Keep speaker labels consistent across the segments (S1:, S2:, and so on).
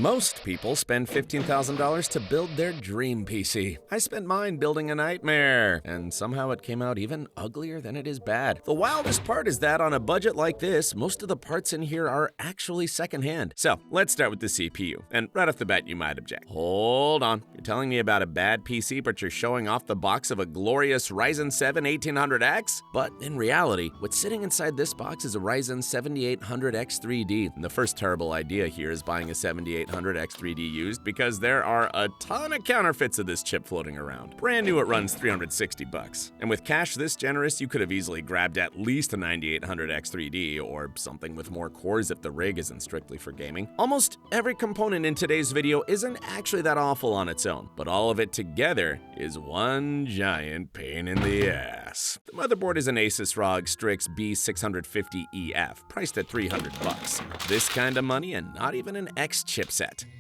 S1: Most people spend $15,000 to build their dream PC. I spent mine building a nightmare, and somehow it came out even uglier than it is bad. The wildest part is that on a budget like this, most of the parts in here are actually secondhand. So, let's start with the CPU. And right off the bat, you might object. Hold on. You're telling me about a bad PC, but you're showing off the box of a glorious Ryzen 7 1800X? But in reality, what's sitting inside this box is a Ryzen 7800X 3D. And the first terrible idea here is buying a 7800X 3D used because there are a ton of counterfeits of this chip floating around. Brand new, it runs $360. And with cash this generous, you could have easily grabbed at least a 9800X 3D or something with more cores if the rig isn't strictly for gaming. Almost every component in today's video isn't actually that awful on its own, but all of it together is one giant pain in the ass. The motherboard is an ASUS ROG Strix B650EF, priced at $300. This kind of money and not even an X chipset.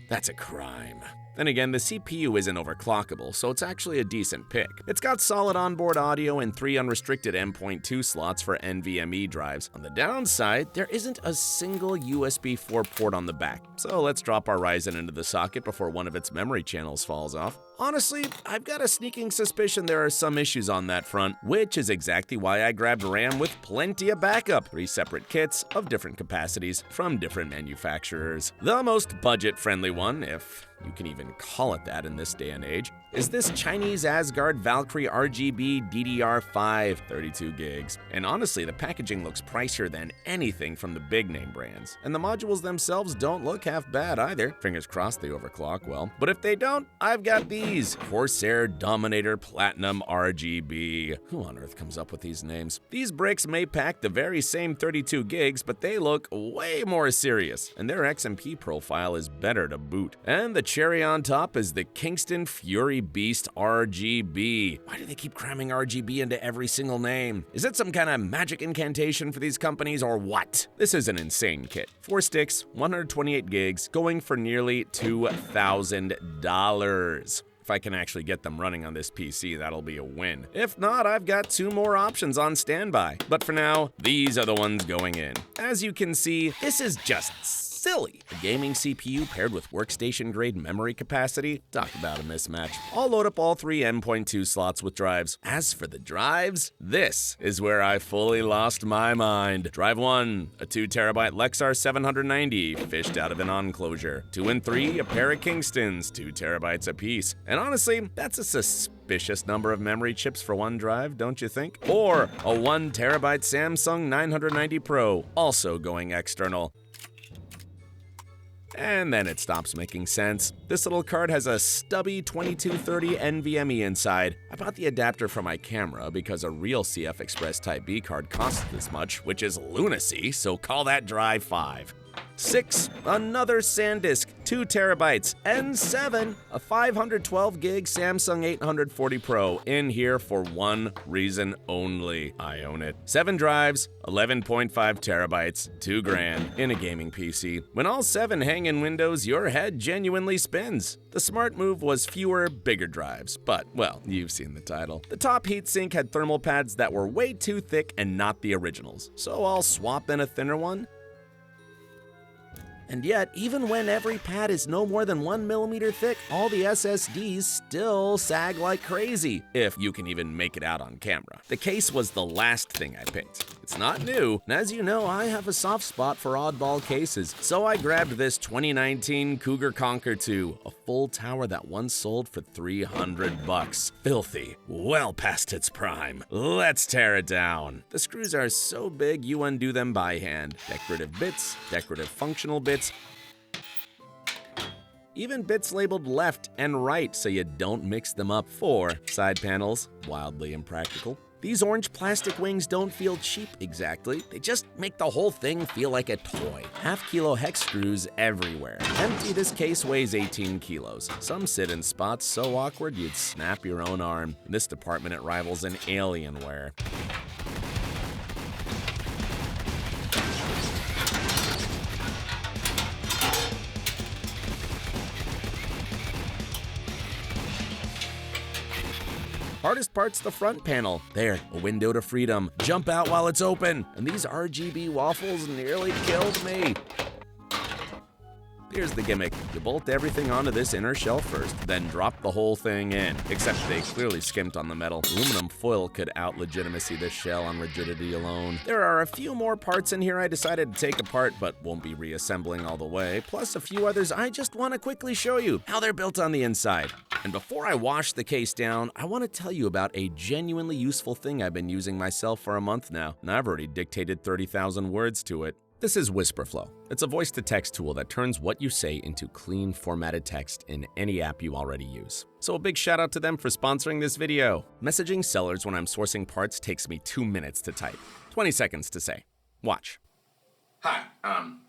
S1: That's a crime. Then again, the CPU isn't overclockable, so it's actually a decent pick. It's got solid onboard audio and 3 unrestricted M.2 slots for NVMe drives. On the downside, there isn't a single USB 4 port on the back. So let's drop our Ryzen into the socket before one of its memory channels falls off. Honestly, I've got a sneaking suspicion there are some issues on that front, which is exactly why I grabbed RAM with plenty of backup. 3 separate kits of different capacities from different manufacturers. The most budget-friendly one, if you can even call it that in this day and age, is this Chinese Asgard Valkyrie RGB DDR5 32 gigs. And honestly, the packaging looks pricier than anything from the big name brands. And the modules themselves don't look half bad either. Fingers crossed they overclock well. But if they don't, I've got these. Corsair Dominator Platinum RGB. Who on earth comes up with these names? These bricks may pack the very same 32 gigs, but they look way more serious. And their XMP profile is better to boot. And the cherry on top is the Kingston Fury Beast RGB. Why do they keep cramming RGB into every single name? Is it some kind of magic incantation for these companies or what? This is an insane kit. 4 sticks, 128 gigs, going for nearly $2,000. If I can actually get them running on this PC, that'll be a win. If not, I've got 2 more options on standby. But for now, these are the ones going in. As you can see, this is just silly. A gaming CPU paired with workstation-grade memory capacity? Talk about a mismatch. I'll load up all 3 M.2 slots with drives. As for the drives, this is where I fully lost my mind. Drive 1, a 2TB Lexar 790, fished out of an enclosure. 2 and 3, a pair of Kingstons, 2 TB apiece. And honestly, that's a suspicious number of memory chips for one drive, don't you think? Or a 1TB Samsung 990 Pro, also going external. And then it stops making sense. This little card has a stubby 2230 NVMe inside. I bought the adapter for my camera because a real CF Express Type B card costs this much, which is lunacy, so call that drive 5. 6, another SanDisk, 2 TB, and 7, a 512 gig Samsung 840 Pro, in here for one reason only. I own it. 7 drives, 11.5 TB, $2,000 in a gaming PC. When all 7 hang in Windows, your head genuinely spins. The smart move was fewer, bigger drives, but, well, you've seen the title. The top heatsink had thermal pads that were way too thick and not the originals, so I'll swap in a thinner one. And yet, even when every pad is no more than 1 millimeter thick, all the SSDs still sag like crazy, if you can even make it out on camera. The case was the last thing I picked. It's not new, and as you know, I have a soft spot for oddball cases, so I grabbed this 2019 Cougar Conquer 2, a full tower that once sold for $300. Filthy, well past its prime. Let's tear it down. The screws are so big you undo them by hand. Decorative bits, decorative functional bits, even bits labeled left and right so you don't mix them up. 4 side panels, wildly impractical. These orange plastic wings don't feel cheap exactly, they just make the whole thing feel like a toy. Half-kilo hex screws everywhere. Empty, this case weighs 18 kilos. Some sit in spots so awkward you'd snap your own arm. In this department it rivals an Alienware. Hardest part's the front panel. There, a window to freedom. Jump out while it's open. And these RGB waffles nearly killed me. Here's the gimmick. You bolt everything onto this inner shell first, then drop the whole thing in. Except they clearly skimped on the metal. Aluminum foil could out-legitimacy this shell on rigidity alone. There are a few more parts in here I decided to take apart, but won't be reassembling all the way, plus a few others I just want to quickly show you how they're built on the inside. And before I wash the case down, I want to tell you about a genuinely useful thing I've been using myself for a month now, and I've already dictated 30,000 words to it. This is WhisperFlow. It's a voice-to-text tool that turns what you say into clean, formatted text in any app you already use. So a big shout out to them for sponsoring this video. Messaging sellers when I'm sourcing parts takes me 2 minutes to type, 20 seconds to say. Watch. Hi, I'm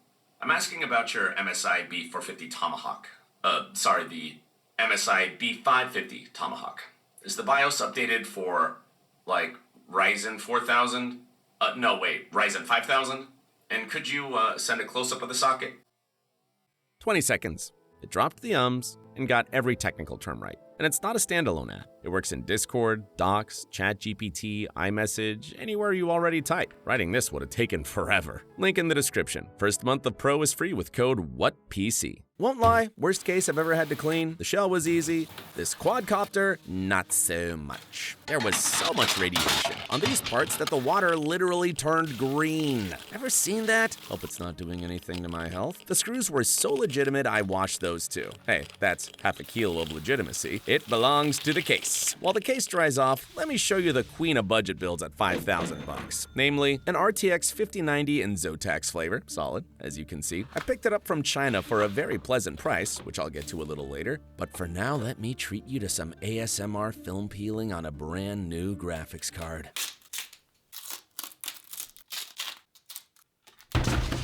S1: asking about your MSI B450 Tomahawk. The MSI B550 Tomahawk. Is the BIOS updated for, like, Ryzen 4000? Ryzen 5000? And could you send a close-up of the socket? 20 seconds. It dropped the ums and got every technical term right. And it's not a standalone app. It works in Discord, Docs, ChatGPT, iMessage, anywhere you already type. Writing this would have taken forever. Link in the description. First month of Pro is free with code WHATPC. Won't lie, worst case I've ever had to clean. The shell was easy. This quadcopter, not so much. There was so much radiation on these parts that the water literally turned green. Ever seen that? Hope it's not doing anything to my health. The screws were so legitimate I washed those too. Hey, that's half a kilo of legitimacy. It belongs to the case. While the case dries off, let me show you the queen of budget builds at $5,000. Namely, an RTX 5090 in Zotac flavor, solid, as you can see. I picked it up from China for a very pleasant price, which I'll get to a little later. But for now, let me treat you to some ASMR film peeling on a brand new graphics card.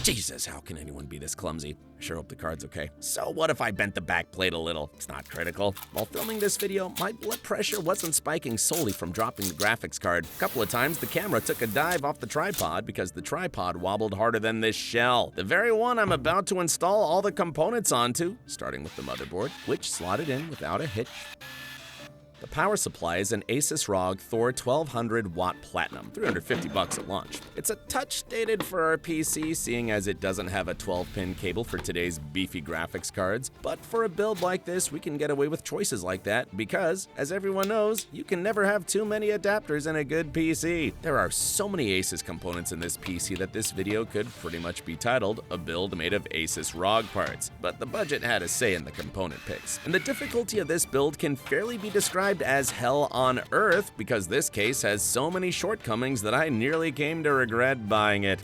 S1: Jesus, how can anyone be this clumsy? I sure hope the card's okay. So what if I bent the back plate a little? It's not critical. While filming this video, my blood pressure wasn't spiking solely from dropping the graphics card. A couple of times, the camera took a dive off the tripod because the tripod wobbled harder than this shell. The very one I'm about to install all the components onto, starting with the motherboard, which slotted in without a hitch. The power supply is an ASUS ROG Thor 1200 watt Platinum, $350 at launch. It's a touch dated for our PC, seeing as it doesn't have a 12-pin cable for today's beefy graphics cards. But for a build like this, we can get away with choices like that because, as everyone knows, you can never have too many adapters in a good PC. There are so many ASUS components in this PC that this video could pretty much be titled "A Build Made of ASUS ROG Parts," but the budget had a say in the component picks. And the difficulty of this build can fairly be described as hell on earth because this case has so many shortcomings that I nearly came to regret buying it.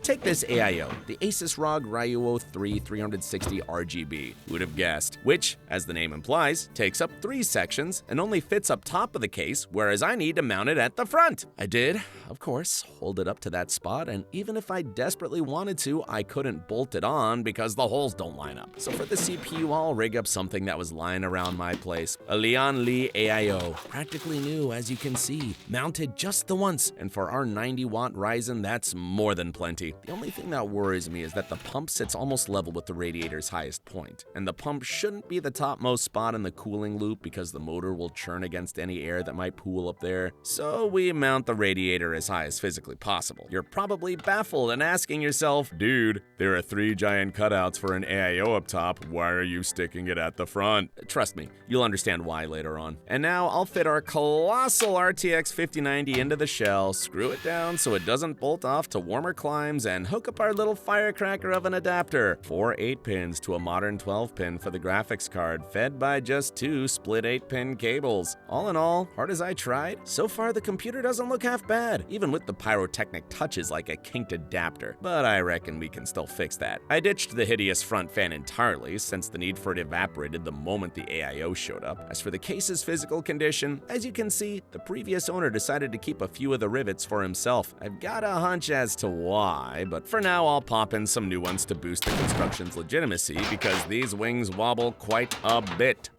S1: Take this AIO, the ASUS ROG Ryuo 3 360 RGB, who would have guessed, which, as the name implies, takes up 3 sections and only fits up top of the case, whereas I need to mount it at the front. I did, of course, hold it up to that spot, and even if I desperately wanted to, I couldn't bolt it on because the holes don't line up. So for the CPU, I'll rig up something that was lying around my place, a Lian Li AIO, practically new as you can see, mounted just the once, and for our 90-watt Ryzen, that's more than plenty. The only thing that worries me is that the pump sits almost level with the radiator's highest point, and the pump shouldn't be the topmost spot in the cooling loop because the motor will churn against any air that might pool up there. So we mount the radiator as high as physically possible. You're probably baffled and asking yourself, dude, there are 3 giant cutouts for an AIO up top, why are you sticking it at the front? Trust me, you'll understand why later on. And now I'll fit our colossal RTX 5090 into the shell, screw it down so it doesn't bolt off to warmer climes, and hook up our little firecracker of an adapter. 4 8-pins to a modern 12-pin for the graphics card, fed by just 2 split 8-pin cables. All in all, hard as I tried, so far the computer doesn't look half bad, even with the pyrotechnic touches like a kinked adapter. But I reckon we can still fix that. I ditched the hideous front fan entirely, since the need for it evaporated the moment the AIO showed up. As for the case's physical condition, as you can see, the previous owner decided to keep a few of the rivets for himself. I've got a hunch as to why, but for now I'll pop in some new ones to boost the construction's legitimacy because these wings wobble quite a bit.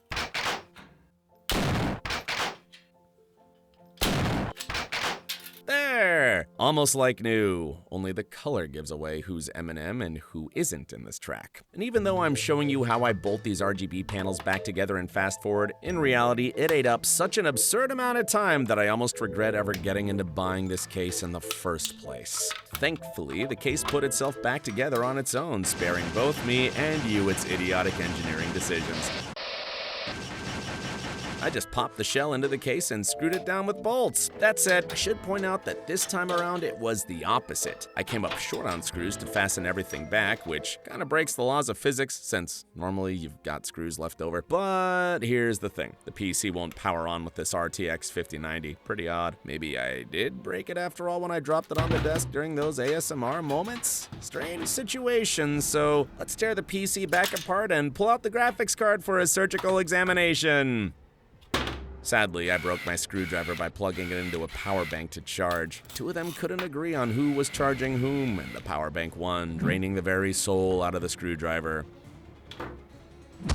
S1: There! almost like new, only the color gives away who's Eminem and who isn't in this track. And even though I'm showing you how I bolt these RGB panels back together and fast forward, in reality it ate up such an absurd amount of time that I almost regret ever getting into buying this case in the first place. Thankfully, the case put itself back together on its own, sparing both me and you its idiotic engineering decisions. I just popped the shell into the case and screwed it down with bolts. That said, I should point out that this time around it was the opposite. I came up short on screws to fasten everything back, which kind of breaks the laws of physics since normally you've got screws left over. But here's the thing, the PC won't power on with this RTX 5090. Pretty odd. Maybe I did break it after all when I dropped it on the desk during those ASMR moments? Strange situation, so let's tear the PC back apart and pull out the graphics card for a surgical examination. Sadly, I broke my screwdriver by plugging it into a power bank to charge. Two of them couldn't agree on who was charging whom, and the power bank won, draining the very soul out of the screwdriver.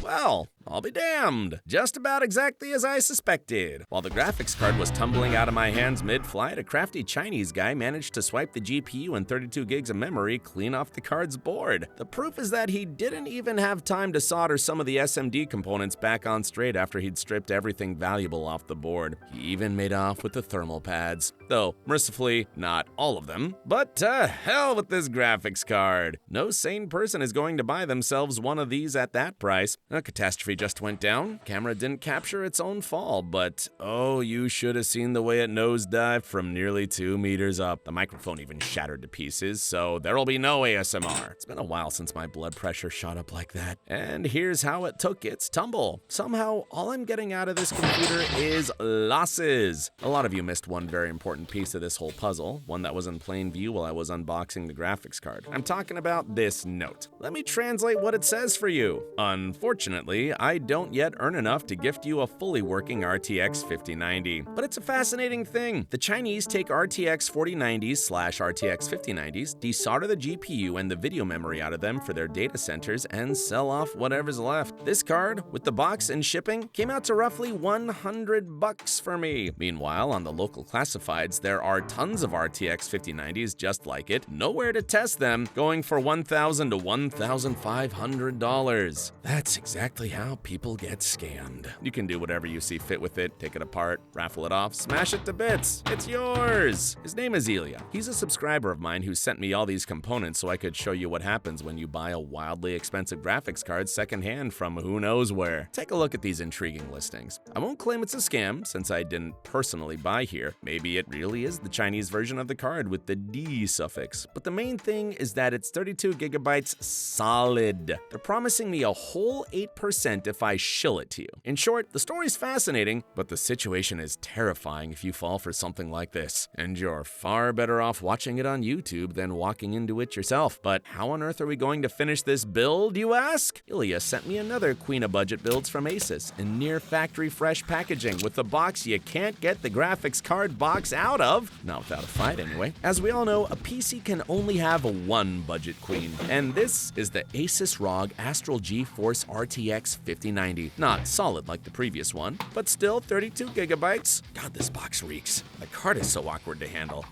S1: Well, I'll be damned. Just about exactly as I suspected. While the graphics card was tumbling out of my hands mid-flight, a crafty Chinese guy managed to swipe the GPU and 32 gigs of memory clean off the card's board. The proof is that he didn't even have time to solder some of the SMD components back on straight after he'd stripped everything valuable off the board. He even made off with the thermal pads. Though, mercifully, not all of them. But to hell with this graphics card. No sane person is going to buy themselves one of these at that price. A catastrophe just went down. Camera didn't capture its own fall, but oh, you should have seen the way it nosedived from nearly 2 meters up. The microphone even shattered to pieces, so there'll be no ASMR. It's been a while since my blood pressure shot up like that. And here's how it took its tumble. Somehow, all I'm getting out of this computer is losses. A lot of you missed one very important piece of this whole puzzle, one that was in plain view while I was unboxing the graphics card. I'm talking about this note. Let me translate what it says for you. Unfortunately, I don't yet earn enough to gift you a fully working RTX 5090. But it's a fascinating thing. The Chinese take RTX 4090s/RTX 5090s, desolder the GPU and the video memory out of them for their data centers, and sell off whatever's left. This card, with the box and shipping, came out to roughly $100 for me. Meanwhile, on the local classifieds, there are tons of RTX 5090s just like it, nowhere to test them, going for $1,000 to $1,500. That's exactly how people get scammed. You can do whatever you see fit with it, take it apart, raffle it off, smash it to bits. It's yours. His name is Illia. He's a subscriber of mine who sent me all these components so I could show you what happens when you buy a wildly expensive graphics card secondhand from who knows where. Take a look at these intriguing listings. I won't claim it's a scam since I didn't personally buy here. Maybe it really is the Chinese version of the card with the D suffix. But the main thing is that it's 32 gigabytes solid. They're promising me a whole 8% if I shill it to you. In short, the story's fascinating, but the situation is terrifying if you fall for something like this. And you're far better off watching it on YouTube than walking into it yourself. But how on earth are we going to finish this build, you ask? Illia sent me another queen of budget builds from ASUS in near factory fresh packaging with the box you can't get the graphics card box out of. Not without a fight anyway. As we all know, a PC can only have one budget queen. And this is the ASUS ROG Astral GeForce RTX 5090. Not solid like the previous one, but still 32 gigabytes. God, this box reeks. The card is so awkward to handle.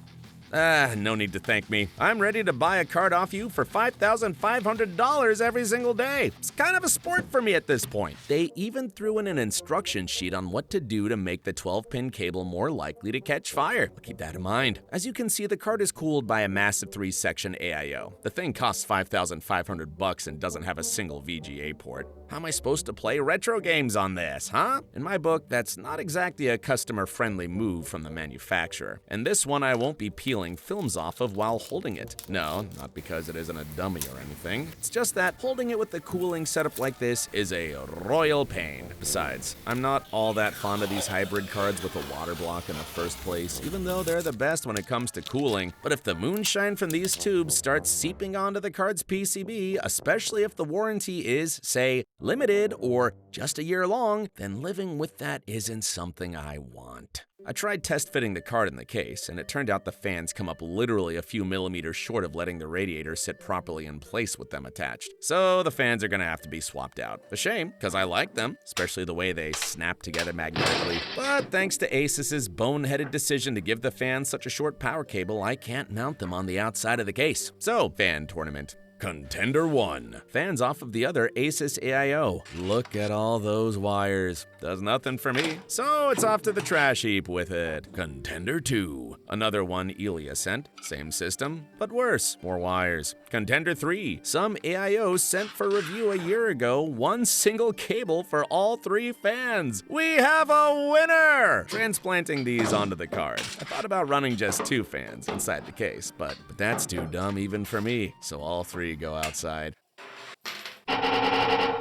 S1: No need to thank me. I'm ready to buy a card off you for $5,500 every single day. It's kind of a sport for me at this point. They even threw in an instruction sheet on what to do to make the 12-pin cable more likely to catch fire. I'll keep that in mind. As you can see, the card is cooled by a massive 3-section AIO. The thing costs $5,500 and doesn't have a single VGA port. How am I supposed to play retro games on this, huh? In my book, that's not exactly a customer-friendly move from the manufacturer. And this one I won't be peeling films off of while holding it. No, not because it isn't a dummy or anything. It's just that holding it with the cooling setup like this is a royal pain. Besides, I'm not all that fond of these hybrid cards with a water block in the first place, even though they're the best when it comes to cooling. But if the moonshine from these tubes starts seeping onto the card's PCB, especially if the warranty is, say, limited or just a year long, then living with that isn't something I want. I tried test fitting the card in the case, and it turned out the fans come up literally a few millimeters short of letting the radiator sit properly in place with them attached. So the fans are gonna have to be swapped out. A shame, because I like them, especially the way they snap together magnetically. But thanks to ASUS's boneheaded decision to give the fans such a short power cable, I can't mount them on the outside of the case. So, fan tournament. Contender 1. Fans off of the other ASUS AIO. Look at all those wires. Does nothing for me, so it's off to the trash heap with it. Contender 2. Another one Illia sent. Same system, but worse. More wires. Contender 3. Some AIOs sent for review a year ago. One single cable for all 3 fans. We have a winner! Transplanting these onto the card. I thought about running just 2 fans inside the case, but that's too dumb even for me, so all 3 go outside.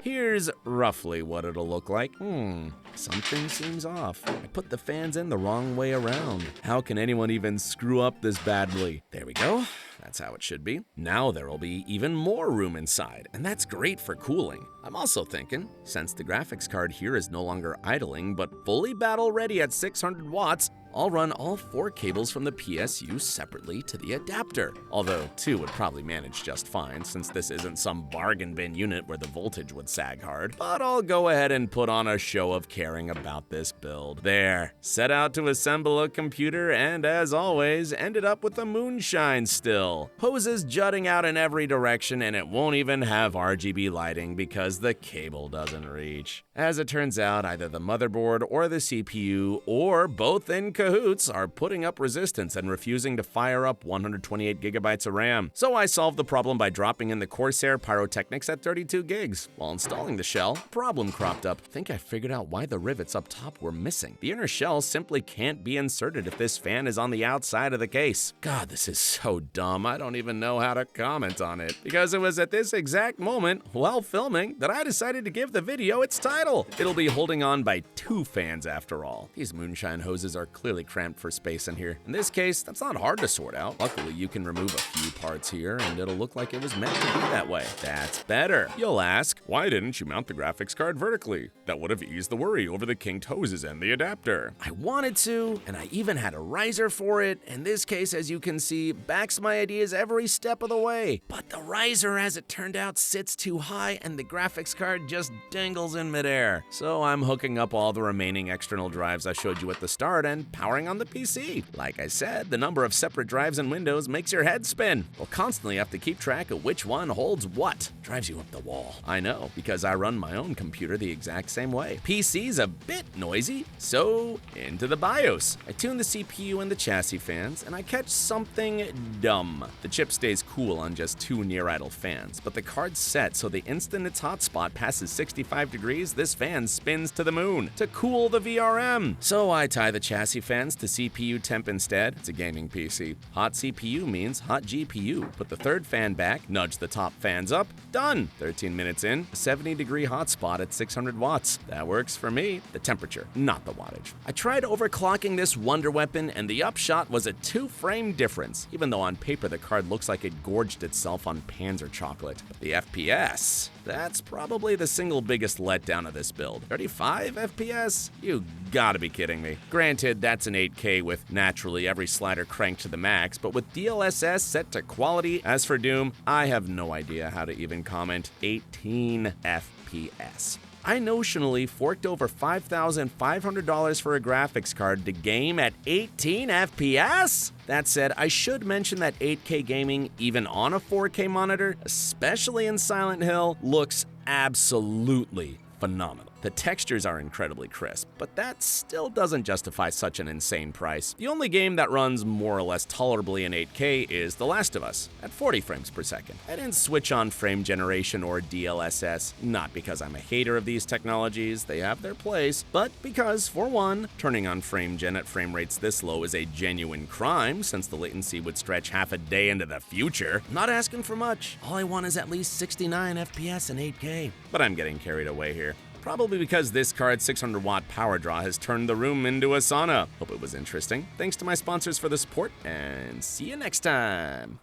S1: Here's roughly what it'll look like. Something seems off. I put the fans in the wrong way around. How can anyone even screw up this badly? There we go. That's how it should be. Now there'll be even more room inside, and that's great for cooling. I'm also thinking, since the graphics card here is no longer idling but fully battle ready at 600 watts, I'll run all 4 cables from the PSU separately to the adapter. Although 2 would probably manage just fine, since this isn't some bargain bin unit where the voltage would sag hard. But I'll go ahead and put on a show of caring about this build. There, set out to assemble a computer, and as always, ended up with a moonshine still. Hoses jutting out in every direction, and it won't even have RGB lighting because the cable doesn't reach. As it turns out, either the motherboard or the CPU, or both in cahoots, are putting up resistance and refusing to fire up 128 gigabytes of RAM. So I solved the problem by dropping in the Corsair Pyrotechnics at 32 gigs. While installing the shell, a problem cropped up. I think I figured out why the rivets up top were missing. The inner shell simply can't be inserted if this fan is on the outside of the case. God, this is so dumb, I don't even know how to comment on it. Because it was at this exact moment, while filming, that I decided to give the video its title. It'll be holding on by 2 fans after all. These moonshine hoses are clearly cramped for space in here. In this case, that's not hard to sort out. Luckily, you can remove a few parts here, and it'll look like it was meant to be that way. That's better. You'll ask, why didn't you mount the graphics card vertically? That would have eased the worry over the kinked hoses and the adapter. I wanted to, and I even had a riser for it, and this case, as you can see, backs my ideas every step of the way. But the riser, as it turned out, sits too high, and the graphics card just dangles in midair. So I'm hooking up all the remaining external drives I showed you at the start and powering on the PC. Like I said, the number of separate drives and windows makes your head spin. We'll constantly have to keep track of which one holds what. Drives you up the wall. I know, because I run my own computer the exact same way. PC's a bit noisy, so into the BIOS. I tune the CPU and the chassis fans, and I catch something dumb. The chip stays cool on just 2 near-idle fans, but the card's set so the instant its hotspot passes 65 degrees, this fan spins to the moon to cool the VRM. So I tie the chassis fans to CPU temp instead. It's a gaming PC. Hot CPU means hot GPU. Put the 3rd fan back, nudge the top fans up, done! 13 minutes in, a 70-degree hotspot at 600 watts. That works for me. The temperature, not the wattage. I tried overclocking this wonder weapon, and the upshot was a 2-frame difference, even though on paper the card looks like it gorged itself on Panzer chocolate. But the FPS, that's probably the single biggest letdown of this build. 35 FPS? You gotta be kidding me. Granted, that's an 8K with naturally every slider cranked to the max, but with DLSS set to quality, as for Doom, I have no idea how to even comment. 18 FPS. I notionally forked over $5,500 for a graphics card to game at 18 FPS? That said, I should mention that 8K gaming, even on a 4K monitor, especially in Silent Hill, looks absolutely phenomenal. The textures are incredibly crisp, but that still doesn't justify such an insane price. The only game that runs more or less tolerably in 8K is The Last of Us, at 40 frames per second. I didn't switch on frame generation or DLSS, not because I'm a hater of these technologies, they have their place, but because, for one, turning on frame gen at frame rates this low is a genuine crime, since the latency would stretch half a day into the future. I'm not asking for much. All I want is at least 69 FPS in 8K. But I'm getting carried away here. Probably because this card's 600-watt power draw has turned the room into a sauna. Hope it was interesting. Thanks to my sponsors for the support, and see you next time.